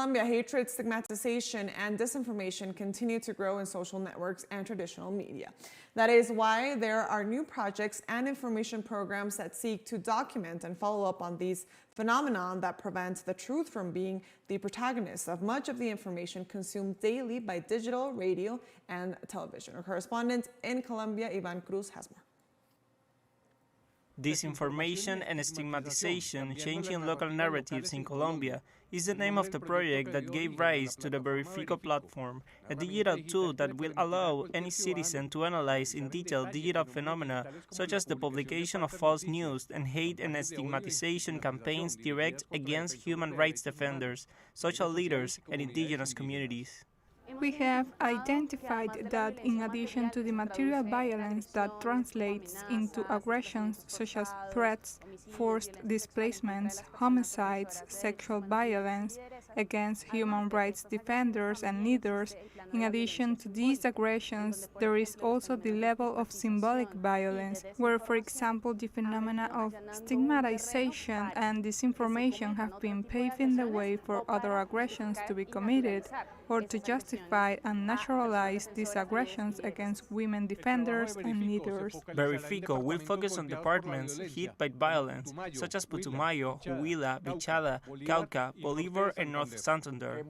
Colombia, hatred, stigmatization, and disinformation continue to grow in social networks and traditional media. That is why there are new projects and information programs that seek to document and follow up on these phenomena that prevent the truth from being the protagonist of much of the information consumed daily by digital, radio, and television. Our correspondent in Colombia, Ivan Cruz, has more. Disinformation and stigmatization, changing local narratives in Colombia, is the name of the project that gave rise to the Verifico platform, a digital tool that will allow any citizen to analyze in detail digital phenomena such as the publication of false news and hate and stigmatization campaigns direct against human rights defenders, social leaders, and indigenous communities. We have identified that in addition to the material violence that translates into aggressions such as threats, forced displacements, homicides, sexual violence against human rights defenders and leaders, in addition to these aggressions, there is also the level of symbolic violence, where, for example, the phenomena of stigmatization and disinformation have been paving the way for other aggressions to be committed, or to justify and naturalize these aggressions against women defenders and leaders. Verifico will focus on departments hit by violence, such as Putumayo, Huila, Bichada, Cauca, Bolívar, and North Santander.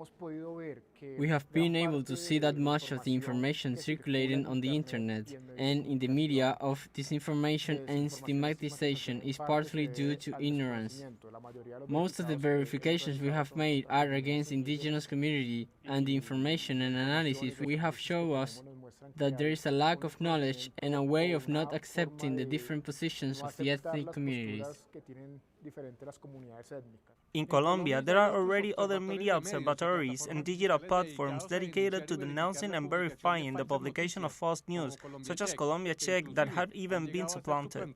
We have been able to see that much of the information circulating on the internet and in the media of disinformation and stigmatization is partly due to ignorance. Most of the verifications we have made are against indigenous community, and the information and analysis we have shown us that there is a lack of knowledge and a way of not accepting the different positions of the ethnic communities. In Colombia, there are already other media observatories and digital platforms dedicated to denouncing and verifying the publication of false news, such as Colombia Check, that had even been supplanted.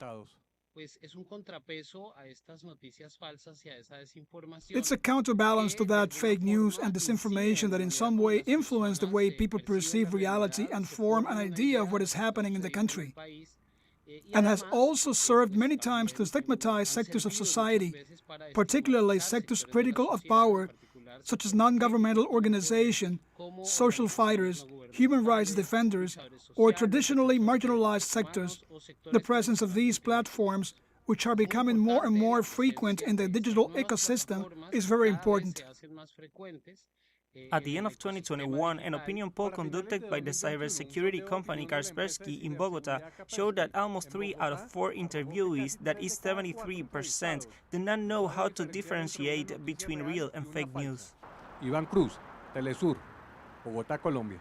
It's a counterbalance to that fake news and disinformation that in some way influence the way people perceive reality and form an idea of what is happening in the country, and has also served many times to stigmatize sectors of society, particularly sectors critical of power, such as non-governmental organizations, social fighters, human rights defenders, or traditionally marginalized sectors. The presence of these platforms, which are becoming more and more frequent in the digital ecosystem, is very important. At the end of 2021, an opinion poll conducted by the cybersecurity company Kaspersky in Bogota showed that almost 3 out of 4 interviewees, that is 73%, do not know how to differentiate between real and fake news. Ivan Cruz, teleSUR, Bogotá, Colombia.